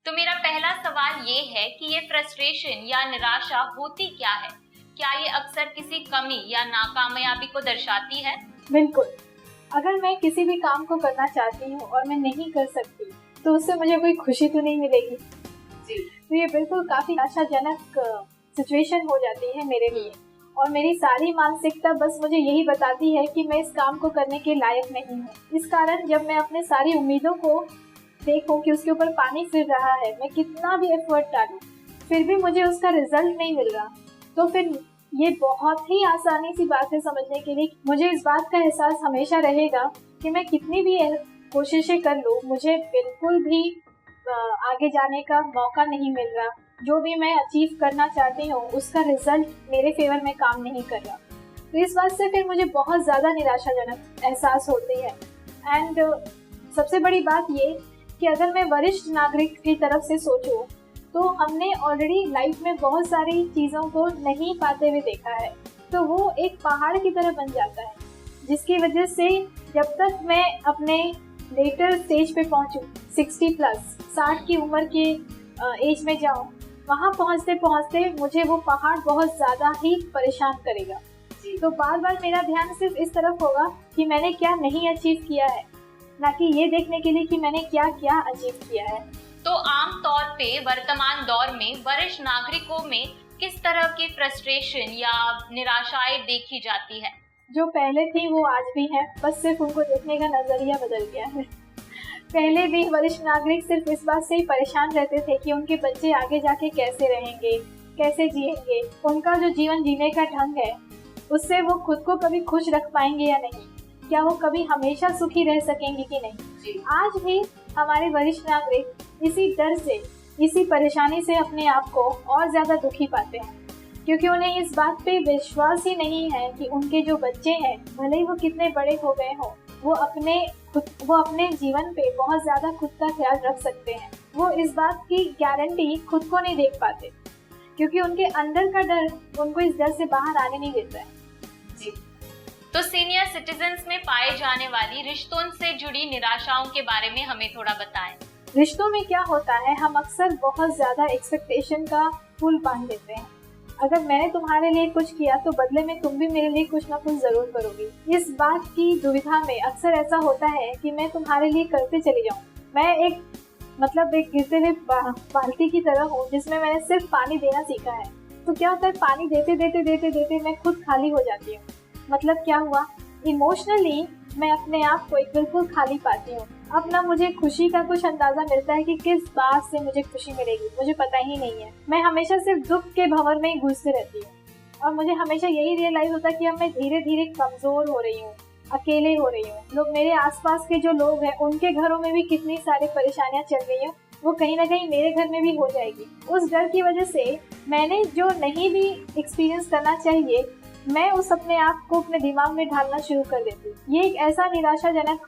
तो मेरा पहला सवाल ये है कि ये फ्रस्ट्रेशन या निराशा होती क्या है? क्या ये अक्सर किसी कमी या नाकामयाबी को दर्शाती है? बिल्कुल। अगर मैं किसी भी काम को करना चाहती हूँ और मैं नहीं कर सकती तो उससे मुझे कोई खुशी तो नहीं मिलेगी जी। तो ये बिल्कुल काफी निराशाजनक सिचुएशन हो जाती है मेरे लिए, और मेरी सारी मानसिकता बस मुझे यही बताती है कि मैं इस काम को करने के लायक नहीं हूँ। इस कारण जब मैं अपने सारी उम्मीदों को देखूं कि उसके ऊपर पानी फिर रहा है, मैं कितना भी एफर्ट डालूं फिर भी मुझे उसका रिजल्ट नहीं मिल रहा, तो फिर ये बहुत ही आसानी सी बात है समझने के लिए। मुझे इस बात का एहसास हमेशा रहेगा कि मैं कितनी भी कोशिशें कर लूं, मुझे बिल्कुल भी आगे जाने का मौका नहीं मिल रहा। जो भी मैं अचीव करना चाहती हूँ उसका रिजल्ट मेरे फेवर में काम नहीं कर रहा। तो इस बात से फिर मुझे बहुत ज़्यादा निराशाजनक एहसास होती है। एंड सबसे बड़ी बात ये कि अगर मैं वरिष्ठ नागरिक की तरफ से सोचूं तो हमने ऑलरेडी लाइफ में बहुत सारी चीज़ों को नहीं पाते हुए देखा है, तो वो एक पहाड़ की तरह बन जाता है, जिसकी वजह से जब तक मैं अपने लेटर स्टेज पे पहुंचूं 60+ की उम्र के एज में जाऊं, वहां पहुंचते पहुंचते मुझे वो पहाड़ बहुत ज़्यादा ही परेशान करेगा। तो बार बार मेरा ध्यान सिर्फ इस तरफ होगा कि मैंने क्या नहीं अचीव किया है, ना कि ये देखने के लिए कि मैंने क्या क्या अचीव किया है। तो आम तौर पे वर्तमान दौर में वरिष्ठ नागरिकों में किस तरह की फ्रस्ट्रेशन या निराशाएं देखी जाती है? जो पहले थी वो आज भी है, बस सिर्फ उनको देखने का नजरिया बदल गया है। पहले भी वरिष्ठ नागरिक सिर्फ इस बात से ही परेशान रहते थे कि उनके बच्चे आगे जाके कैसे रहेंगे, कैसे जिएंगे, उनका जो जीवन जीने का ढंग है उससे वो खुद को कभी खुश रख पाएंगे या नहीं, क्या वो कभी हमेशा सुखी रह सकेंगे कि नहीं। आज भी हमारे वरिष्ठ नागरिक इसी डर से, इसी परेशानी से अपने आप को और ज्यादा दुखी पाते हैं, क्योंकि उन्हें इस बात पे विश्वास ही नहीं है कि उनके जो बच्चे हैं, भले ही वो कितने बड़े हो गए हों, वो अपने जीवन पे बहुत ज्यादा खुद का ख्याल रख सकते हैं। वो इस बात की गारंटी खुद को नहीं देख पाते, क्योंकि उनके अंदर का डर उनको इस डर से बाहर आने नहीं देता है जी। तो सीनियर सिटीजन्स में पाए जाने वाली रिश्तों से जुड़ी निराशाओं के बारे में हमें थोड़ा बताएं। रिश्तों में क्या होता है, हम अक्सर बहुत ज्यादा एक्सपेक्टेशन का फूल बांध लेते हैं। अगर मैंने तुम्हारे लिए कुछ किया तो बदले में तुम भी मेरे लिए कुछ ना कुछ जरूर करोगी। इस बात की दुविधा में अक्सर ऐसा होता है कि मैं तुम्हारे लिए करते चली जाऊँ। मैं एक गिरते हुए बाल्टी की तरह हूँ जिसमें मैंने सिर्फ पानी देना सीखा है। तो क्या होता है, पानी देते देते देते देते मैं खुद खाली हो जाती हूँ। मतलब क्या हुआ, इमोशनली मैं अपने आप को एक बिल्कुल खाली पाती हूँ। अब ना मुझे खुशी का कुछ अंदाजा मिलता है कि किस बात से मुझे खुशी मिलेगी, मुझे पता ही नहीं है। मैं हमेशा सिर्फ दुख के भंवर में ही घुसती रहती हूँ, और मुझे हमेशा यही रियलाइज होता है कि अब मैं धीरे धीरे कमजोर हो रही हूँ, अकेले हो रही हूँ। लोग, मेरे आसपास के जो लोग हैं, उनके घरों में भी कितनी सारी परेशानियां चल रही हैं, वो कहीं ना कहीं मेरे घर में भी हो जाएगी। उस डर की वजह से मैंने जो नहीं भी एक्सपीरियंस करना चाहिए, मैं उस अपने आप को अपने दिमाग में ढालना शुरू कर देती हूँ। ये एक ऐसा निराशाजनक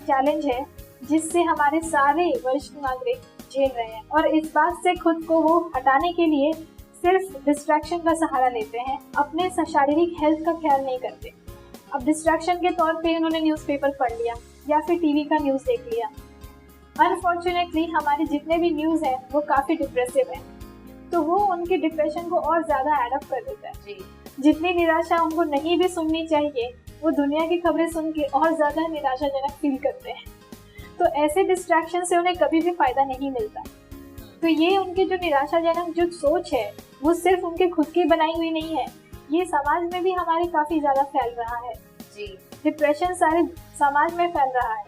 चैलेंज है जिससे हमारे सारे वरिष्ठ नागरिक झेल रहे हैं, और इस बात से खुद को वो हटाने के लिए सिर्फ डिस्ट्रैक्शन का सहारा लेते हैं, अपने शारीरिक हेल्थ का ख्याल नहीं करते। अब डिस्ट्रैक्शन के तौर पे उन्होंने न्यूज़पेपर पढ़ लिया या फिर टीवी का न्यूज़ देख लिया। अनफॉर्चुनेटली हमारे जितने भी न्यूज़ हैं वो काफ़ी डिप्रेसिव हैं, तो वो उनके डिप्रेशन को और ज़्यादा एडअप कर देता है। जितनी निराशा उनको नहीं भी सुननी चाहिए, वो दुनिया की खबरें सुन के और ज़्यादा निराशाजनक फील करते हैं। तो ऐसे डिस्ट्रैक्शन से उन्हें कभी भी फायदा नहीं मिलता। तो ये उनके जो निराशाजनक जो सोच है वो सिर्फ उनके खुद की बनाई हुई नहीं है, ये समाज में भी हमारे काफ़ी ज़्यादा फैल रहा है जी। डिप्रेशन सारे समाज में फैल रहा है,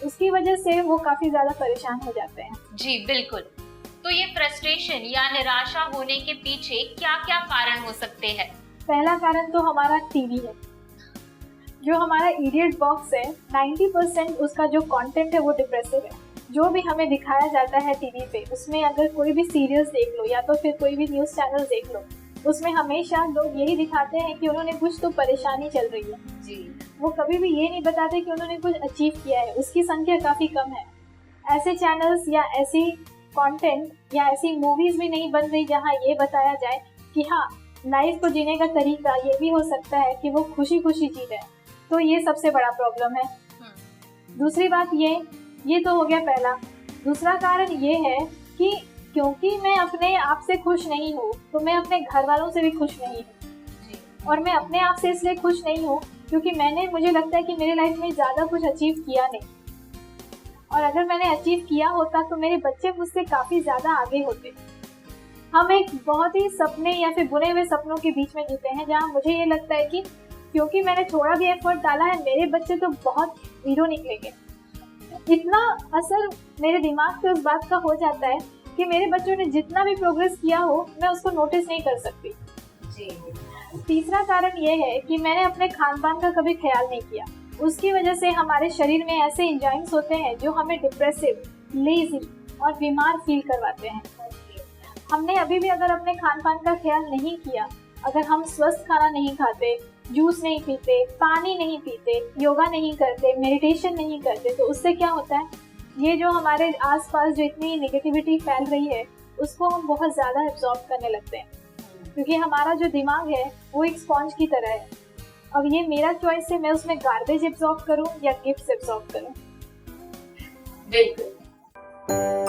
उसकी वजह से वो काफ़ी ज़्यादा परेशान हो जाते हैं जी। बिल्कुल। तो ये फ्रस्ट्रेशन या निराशा होने के पीछे क्या क्या कारण हो सकते हैं? पहला कारण तो हमारा टीवी है। जो हमारा इडियट बॉक्स है, 90% उसका जो कंटेंट है वो डिप्रेसिव है। जो भी हमें दिखाया जाता है टीवी पे, उसमें अगर कोई भी सीरियल्स देख लो या तो फिर कोई भी न्यूज़ चैनल देख लो, उसमें हमेशा लोग यही दिखाते हैं कि उन्होंने कुछ तो परेशानी चल रही है जी। वो कभी भी ये नहीं बताते कि उन्होंने कुछ अचीव किया है, उसकी संख्या काफ़ी कम है। ऐसे चैनल्स या ऐसी कंटेंट या ऐसी मूवीज़ भी नहीं बन रही जहाँ ये बताया जाए कि हाँ, लाइफ को जीने का तरीका ये भी हो सकता है कि वो खुशी खुशी जी रहे। तो ये सबसे बड़ा प्रॉब्लम है। दूसरी बात ये तो हो गया पहला। दूसरा कारण ये है कि क्योंकि मैं अपने आप से खुश नहीं हूँ तो मैं अपने घर वालों से भी खुश नहीं हूँ। और मैं अपने आप से इसलिए खुश नहीं हूँ क्योंकि मुझे लगता है कि मेरी लाइफ में ज़्यादा कुछ अचीव किया नहीं, और अगर मैंने अचीव किया होता तो मेरे बच्चे मुझसे काफ़ी ज़्यादा आगे होते। हम एक बहुत ही सपने या फिर बुने हुए सपनों के बीच में जीते हैं, जहाँ मुझे ये लगता है कि क्योंकि मैंने थोड़ा भी एफर्ट डाला है, मेरे बच्चे तो बहुत हीरो निकलेंगे। इतना असर मेरे दिमाग पे उस बात का हो जाता है कि मेरे बच्चों ने जितना भी प्रोग्रेस किया हो मैं उसको नोटिस नहीं कर सकती। तीसरा कारण ये है कि मैंने अपने खान पान का कभी ख्याल नहीं किया। उसकी वजह से हमारे शरीर में ऐसे एंजाइम्स होते हैं जो हमें डिप्रेसिव, लेजी और बीमार फील करवाते हैं। हमने अभी भी अगर अपने खान पान का ख्याल नहीं किया, अगर हम स्वस्थ खाना नहीं खाते, जूस नहीं पीते, पानी नहीं पीते, योगा नहीं करते, मेडिटेशन नहीं करते, तो उससे क्या होता है, ये जो हमारे आसपास जो इतनी नेगेटिविटी फैल रही है उसको हम बहुत ज़्यादा एब्जॉर्ब करने लगते हैं, क्योंकि हमारा जो दिमाग है वो एक स्पॉन्ज की तरह है। अब ये मेरा चॉइस है, मैं उसमें गार्बेज एब्जॉर्ब करूँ या गिफ्ट्स एब्जॉर्ब करूँ। बिल्कुल।